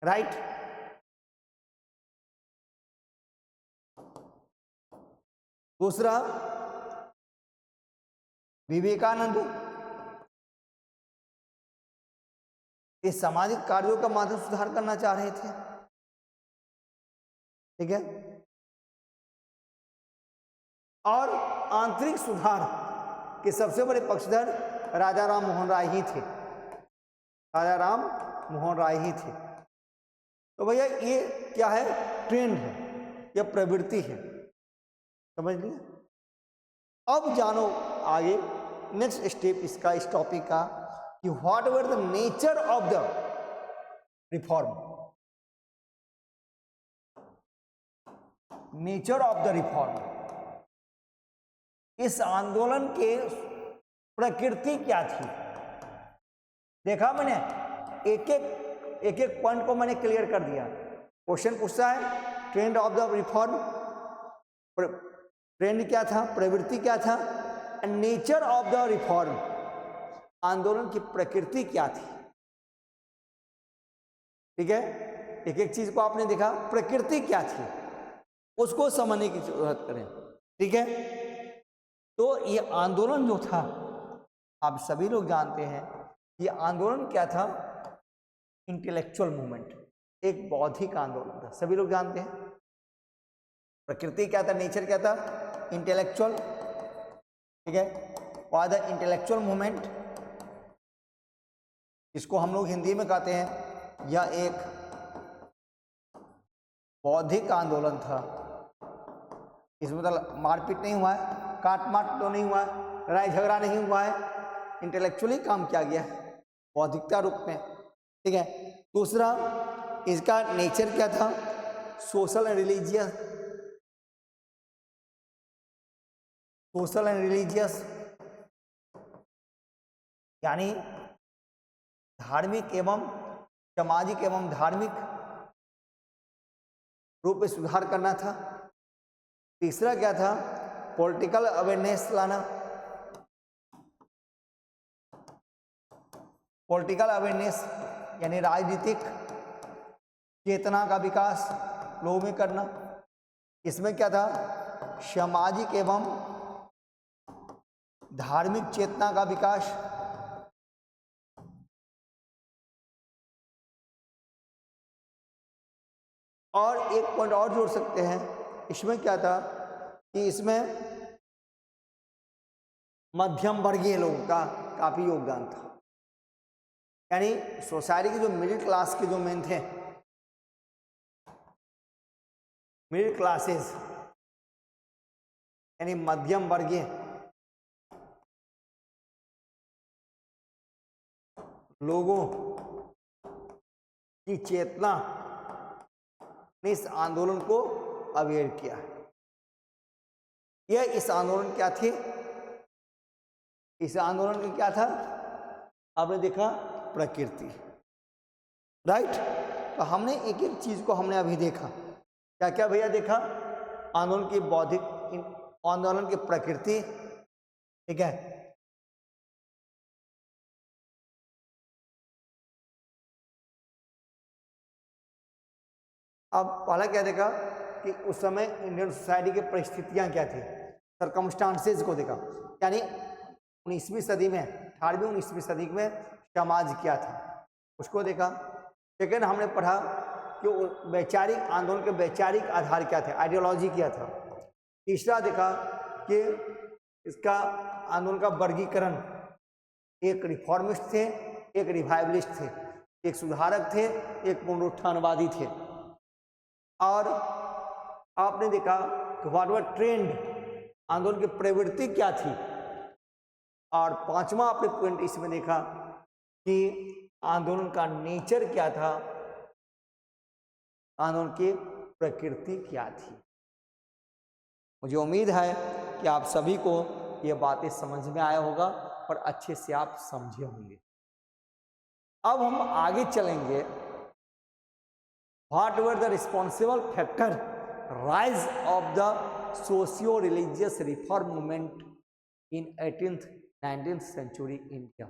राइट। दूसरा विवेकानंद, ये सामाजिक कार्यों का माध्यम सुधार करना चाह रहे थे। ठीक है, और आंतरिक सुधार के सबसे बड़े पक्षधर राजा राम मोहन राय ही थे, राजा राम मोहन राय ही थे। तो भैया ये क्या है? ट्रेंड है, यह प्रवृत्ति है, समझ लिया। अब जानो आगे नेक्स्ट स्टेप इसका, इस टॉपिक का, कि what were the nature of the reform, nature of the reform, इस आंदोलन के प्रकृति क्या थी। देखा मैंने, एक एक पॉइंट को मैंने क्लियर कर दिया। क्वेश्चन पूछता है trend of the reform, trend क्या था, प्रवृत्ति क्या था, and nature of the reform, आंदोलन की प्रकृति क्या थी। ठीक है, एक एक चीज को आपने देखा, प्रकृति क्या थी उसको समझने की जरूरत करें। ठीक है, तो ये आंदोलन जो था, आप सभी लोग जानते हैं, ये आंदोलन क्या था? इंटेलेक्चुअल मूवमेंट, एक बौद्धिक आंदोलन था, सभी लोग जानते हैं। प्रकृति क्या था, नेचर क्या था? इंटेलेक्चुअल। ठीक है, और द इंटेलेक्चुअल मूवमेंट, इसको हम लोग हिंदी में कहते हैं, यह एक बौद्धिक आंदोलन था। इसमें मतलब मारपीट नहीं हुआ है, काट माट तो नहीं हुआ है, लड़ाई झगड़ा नहीं हुआ है, इंटेलेक्चुअली काम किया गया है बौद्धिकता रूप में। ठीक है, दूसरा इसका नेचर क्या था? Social and religious, social and religious यानी धार्मिक एवं सामाजिक एवं धार्मिक रूप में सुधार करना था। तीसरा क्या था? पॉलिटिकल अवेयरनेस लाना, पॉलिटिकल अवेयरनेस यानी राजनीतिक चेतना का विकास लोगों में करना। इसमें क्या था? सामाजिक एवं धार्मिक चेतना का विकास। और एक पॉइंट और जोड़ सकते हैं, इसमें क्या था कि इसमें मध्यम वर्गीय लोगों का काफी योगदान था, यानी सोसाइटी के जो मिडिल क्लास के जो मेन थे, मिडिल क्लासेस यानी मध्यम वर्गीय लोगों की चेतना ने इस आंदोलन को अवेयर किया। यह इस आंदोलन क्या थे? इस आंदोलन का क्या था? आपने देखा प्रकृति, राइट। तो हमने एक एक चीज को हमने अभी देखा, क्या क्या भैया देखा? आंदोलन की बौद्धिक, आंदोलन की प्रकृति, ठीक है, अब पहला क्या देखा कि उस समय इंडियन सोसाइटी की परिस्थितियां क्या थी, सरकमस्टांसेस को देखा, यानी 19वीं सदी में, 18वीं 19वीं सदी में समाज क्या था उसको देखा। सेकेंड हमने पढ़ा कि वैचारिक आंदोलन के वैचारिक आधार क्या थे, आइडियोलॉजी क्या था। तीसरा देखा कि इसका आंदोलन का वर्गीकरण, एक रिफॉर्मिस्ट थे, एक रिवाइवलिस्ट थे, एक सुधारक थे, एक पुनरुत्थानवादी थे। और आपने देखा कि व्हाट वर ट्रेंड, आंदोलन की प्रवृत्ति क्या थी। और पांचवा आपने पॉइंट इसमें देखा कि आंदोलन का नेचर क्या था, आंदोलन की प्रकृति क्या थी। मुझे उम्मीद है कि आप सभी को ये बातें समझ में आया होगा और अच्छे से आप समझे होंगे। अब हम आगे चलेंगे। What were the responsible factor rise of the socio religious reform movement in 18th-19th century India.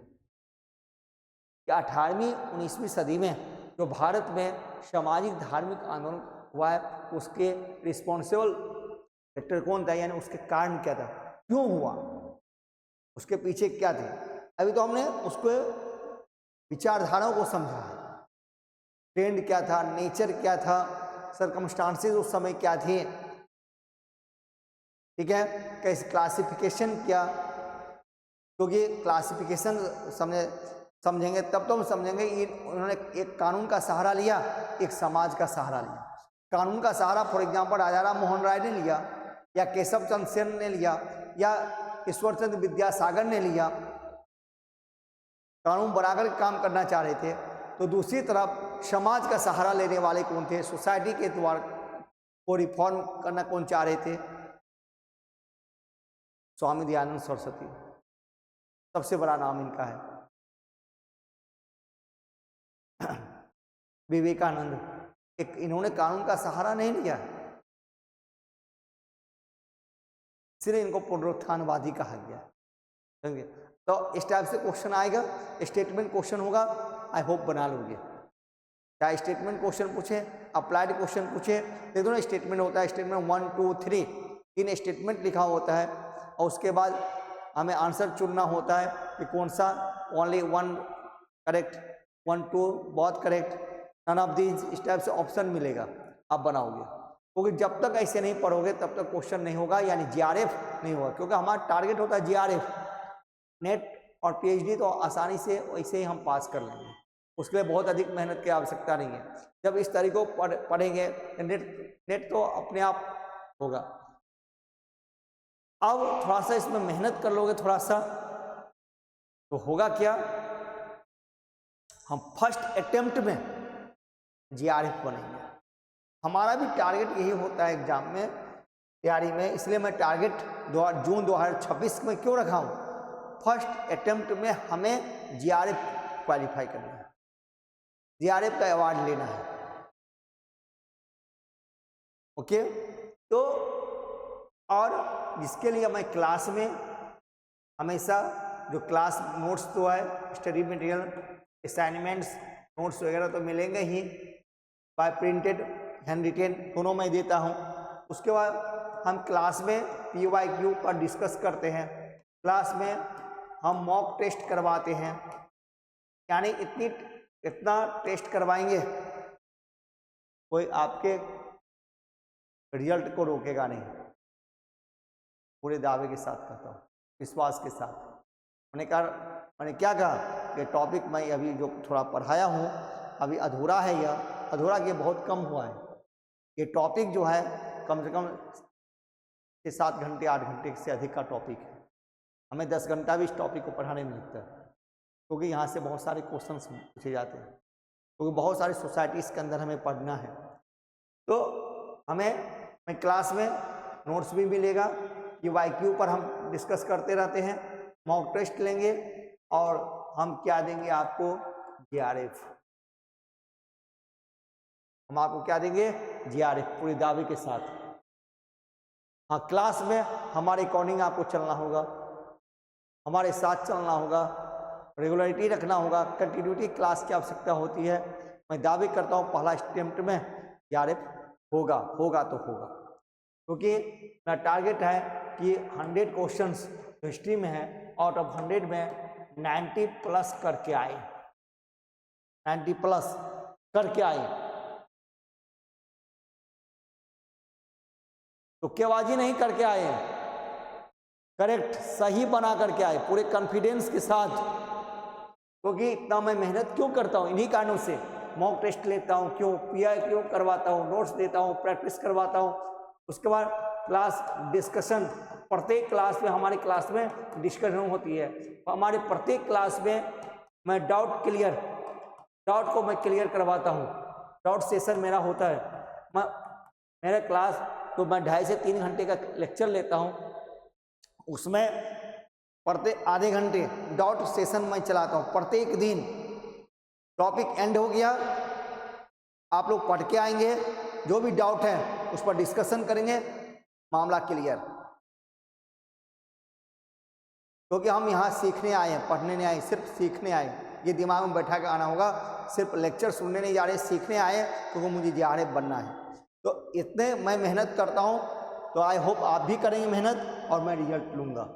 18वीं 19वीं सदी में जो भारत में सामाजिक धार्मिक आंदोलन हुआ है, उसके रिस्पॉन्सिबल फैक्टर कौन था, यानी उसके कारण क्या था, क्यों हुआ, उसके पीछे क्या थे। अभी तो हमने उसको विचारधाराओं को समझा है, ट्रेंड क्या था, नेचर क्या था, सर्कमस्टांसेस उस समय क्या थे, ठीक है, कैसे क्लासिफिकेशन क्या, क्योंकि क्लासिफिकेशन समझेंगे तब तो हम समझेंगे उन्होंने एक कानून का सहारा लिया, एक समाज का सहारा लिया। कानून का सहारा फॉर एग्जांपल राजा राम मोहन राय ने लिया, या केशव चंद्र सेन ने लिया, या ईश्वर चंद्र विद्यासागर ने लिया, कानून बनाकर काम करना चाह रहे थे। तो दूसरी तरफ समाज का सहारा लेने वाले कौन थे, सोसाइटी के द्वारा को रिफॉर्म करना कौन चाह रहे थे, स्वामी दयानंद सरस्वती, सबसे बड़ा नाम इनका है। विवेकानंद, एक इन्होंने कानून का सहारा नहीं लिया, इसलिए इनको पुनरुत्थानवादी कहा गया। समझे? तो इस टाइप से क्वेश्चन आएगा, स्टेटमेंट क्वेश्चन होगा, आई होप बना लोगे। चाहे स्टेटमेंट क्वेश्चन पूछे, अप्लाइड क्वेश्चन पूछे, ये दोनों स्टेटमेंट होता है। स्टेटमेंट 1 2 3 तीन स्टेटमेंट लिखा होता है, और उसके बाद हमें आंसर चुनना होता है कि कौन सा, ओनली 1 करेक्ट, 1 2 बहुत करेक्ट, नन ऑफ दीज, इस टाइप से ऑप्शन मिलेगा, आप बनाओगे। क्योंकि जब तक ऐसे नहीं पढ़ोगे तब तक क्वेश्चन नहीं होगा, यानी जीआरएफ नहीं होगा। क्योंकि हमारा टारगेट होता है जीआरएफ, नेट और पीएचडी तो आसानी से वैसे ही हम पास कर लेंगे, उसके लिए बहुत अधिक मेहनत की आवश्यकता नहीं है। जब इस तरीके को पढ़ेंगे नेट तो अपने आप होगा। अब थोड़ा सा इसमें मेहनत कर लोगे थोड़ा सा, तो होगा क्या, हम फर्स्ट अटेम्प्ट में जीआरएफ बनेंगे। हमारा भी टारगेट यही होता है एग्जाम में, तैयारी में, इसलिए मैं टारगेट जून 2026 में क्यों रखा हूँ, फर्स्ट अटेम्प्ट में हमें जीआरएफ क्वालिफाई करना है, जीआरएफ का अवार्ड लेना है। ओके, तो और जिसके लिए मैं क्लास में हमेशा जो क्लास नोट्स तो है, स्टडी मटेरियल, असाइनमेंट्स, नोट्स वगैरह तो मिलेंगे ही, बाय प्रिंटेड, हैंड रिटेन दोनों मैं देता हूँ। उसके बाद हम क्लास में PYQ पर डिस्कस करते हैं, क्लास में हम मॉक टेस्ट करवाते हैं, यानी इतना टेस्ट करवाएंगे कोई आपके रिजल्ट को रोकेगा नहीं, पूरे दावे के साथ कहता हूँ, विश्वास के साथ। मैंने क्या कहा कि टॉपिक मैं अभी जो थोड़ा पढ़ाया हूँ अभी अधूरा है, यह अधूरा ये बहुत कम हुआ है। ये टॉपिक जो है कम से कम 6-7 घंटे 8 घंटे से अधिक का टॉपिक है। हमें 10 घंटा भी इस टॉपिक को पढ़ाने में लगता है, क्योंकि यहाँ से बहुत सारे क्वेश्चंस पूछे जाते हैं, क्योंकि बहुत सारी सोसाइटीज़ के अंदर हमें पढ़ना है। तो मैं क्लास में नोट्स भी मिलेगा, PYQ पर हम डिस्कस करते रहते हैं, मॉक टेस्ट लेंगे, और हम क्या देंगे आपको, जीआरएफ। हम आपको क्या देंगे, जीआरएफ, पूरे दावे के साथ। हाँ, क्लास में हमारे अकॉर्डिंग आपको चलना होगा, हमारे साथ चलना होगा, रेगुलरिटी रखना होगा, कंटिन्यूटी क्लास की आवश्यकता होती है। मैं दावे करता हूँ पहला अटेम्प्ट में जीआरएफ होगा तो होगा, क्योंकि मेरा टारगेट है कि 100 क्वेश्चंस जो हिस्ट्री में है आउट ऑफ 100 में 90 प्लस करके आए, 90 प्लस करके आए। तुक्केबाजी नहीं करके आए, करेक्ट सही बना करके आए पूरे कॉन्फिडेंस के साथ। क्योंकि इतना मैं मेहनत क्यों करता हूँ, इन्हीं कारणों से मॉक टेस्ट लेता हूँ, क्यों पीआई क्यों करवाता हूँ, नोट्स देता हूँ, प्रैक्टिस करवाता हूँ। उसके बाद क्लास डिस्कशन, प्रत्येक क्लास में हमारी क्लास में डिस्कशन होती है। हमारे प्रत्येक क्लास में मैं डाउट को मैं क्लियर करवाता हूँ। डाउट सेशन मेरा होता है। मेरा क्लास तो मैं 2.5 से 3 घंटे का लेक्चर लेता हूँ, उसमें प्रत्येक आधे घंटे डाउट सेशन मैं चलाता हूँ प्रत्येक दिन। टॉपिक एंड हो गया, आप लोग पढ़ के आएंगे, जो भी डाउट है उस पर डिस्कशन करेंगे, मामला क्लियर। क्योंकि हम यहाँ सीखने आए हैं, पढ़ने नहीं आए, सिर्फ सीखने आए। ये दिमाग में बैठा के आना होगा, सिर्फ लेक्चर सुनने नहीं जा रहे, सीखने आए क्योंकि मुझे JRF बनना है। तो इतने मैं मेहनत करता हूँ, तो आई होप आप भी करेंगे मेहनत और मैं रिजल्ट लूँगा।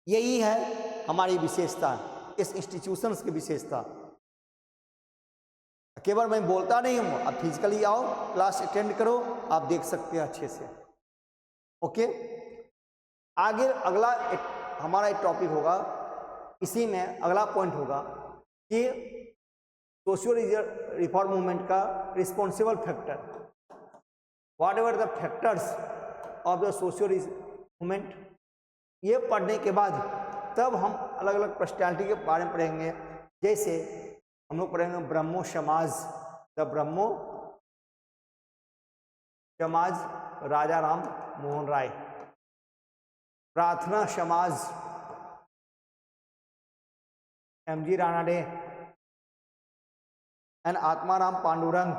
यही है हमारी विशेषता, इस इंस्टीट्यूशंस की विशेषता। केवल मैं बोलता नहीं हूँ, आप फिजिकली आओ, क्लास अटेंड करो, आप देख सकते हैं अच्छे से। ओके, आगे अगला हमारा एक टॉपिक होगा, इसी में अगला पॉइंट होगा कि सोशियो रिफॉर्म मूवमेंट का responsible factor, what ever the factors of the socio movement. ये पढ़ने के बाद तब हम अलग अलग पर्सनैलिटी के बारे में पढ़ेंगे। जैसे हम लोग पढ़ेंगे ब्रह्मो समाज, द ब्रह्मो समाज राजा राम मोहन राय, प्रार्थना समाज MG रानाडे एंड आत्माराम पांडुरंग,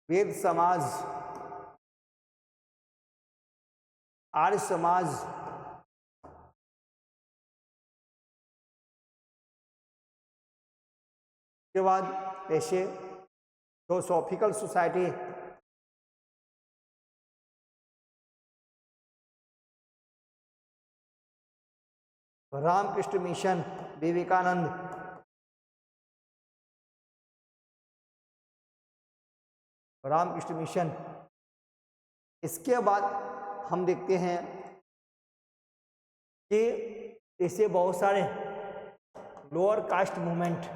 वेद समाज, आर्य समाज, के बाद ऐसे theosophical society, Ramakrishna mission, Vivekananda, Ramakrishna mission. इसके बाद हम देखते हैं कि ऐसे बहुत सारे लोअर कास्ट मूवमेंट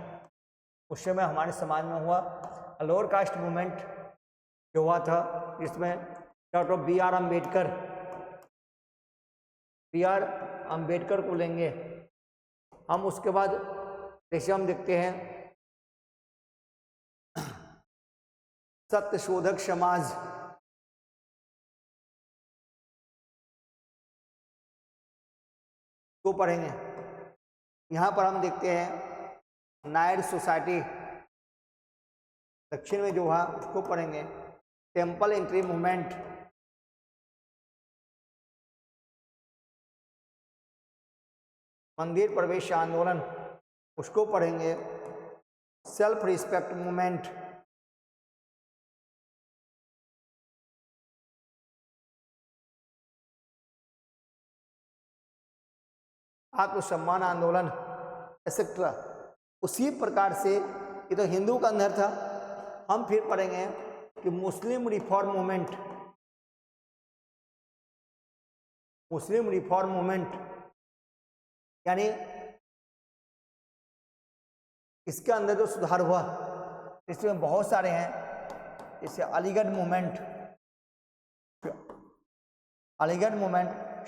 उस समय हमारे समाज में हुआ। लोअर कास्ट मूवमेंट जो हुआ था, जिसमें डॉक्टर BR अम्बेडकर को लेंगे हम। उसके बाद जैसे हम देखते हैं सत्यशोधक समाज, को पढ़ेंगे। यहाँ पर हम देखते हैं नायर सोसाइटी, दक्षिण में जो है उसको पढ़ेंगे। टेम्पल एंट्री मूवमेंट, मंदिर प्रवेश आंदोलन, उसको पढ़ेंगे। सेल्फ रिस्पेक्ट मूवमेंट, आत्मसम्मान आंदोलन, एक्सेट्रा। उसी प्रकार से ये तो हिंदू का अंदर था। हम फिर पढ़ेंगे कि मुस्लिम रिफॉर्म मूवमेंट, मुस्लिम रिफॉर्म मूवमेंट यानी इसके अंदर जो सुधार हुआ, इसमें बहुत सारे हैं। जैसे अलीगढ़ मूवमेंट,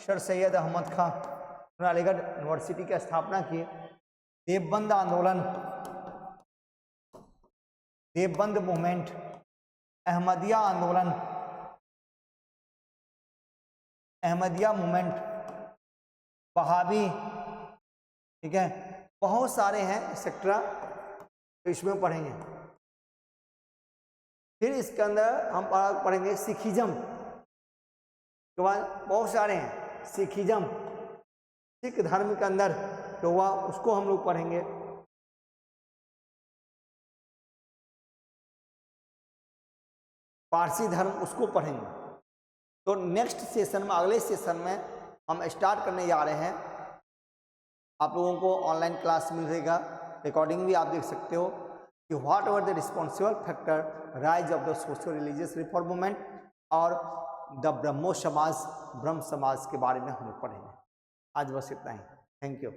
सर सैयद अहमद खां ने अलीगढ़ यूनिवर्सिटी की स्थापना की। देवबंद आंदोलन, देवबंद मूवमेंट, अहमदिया आंदोलन, अहमदिया मूवमेंट, वहाबी, ठीक है, बहुत सारे हैं एक्सेट्रा, तो इसमें पढ़ेंगे। फिर इसके अंदर हम पढ़ेंगे सिखिज्म, के बाद बहुत सारे हैं सिखिज्म, सिख धर्म के अंदर जो हुआ उसको हम लोग पढ़ेंगे। पारसी धर्म, उसको पढ़ेंगे। तो नेक्स्ट सेशन में, अगले सेशन में हम स्टार्ट करने जा रहे हैं। आप लोगों को ऑनलाइन क्लास मिलेगा, रिकॉर्डिंग भी आप देख सकते हो कि what ever the responsible factor rise of the socio religious reform movement और द ब्रह्मो समाज, ब्रह्म समाज के बारे में हम लोग पढ़ेंगे। आज बस इतना ही। Thank you.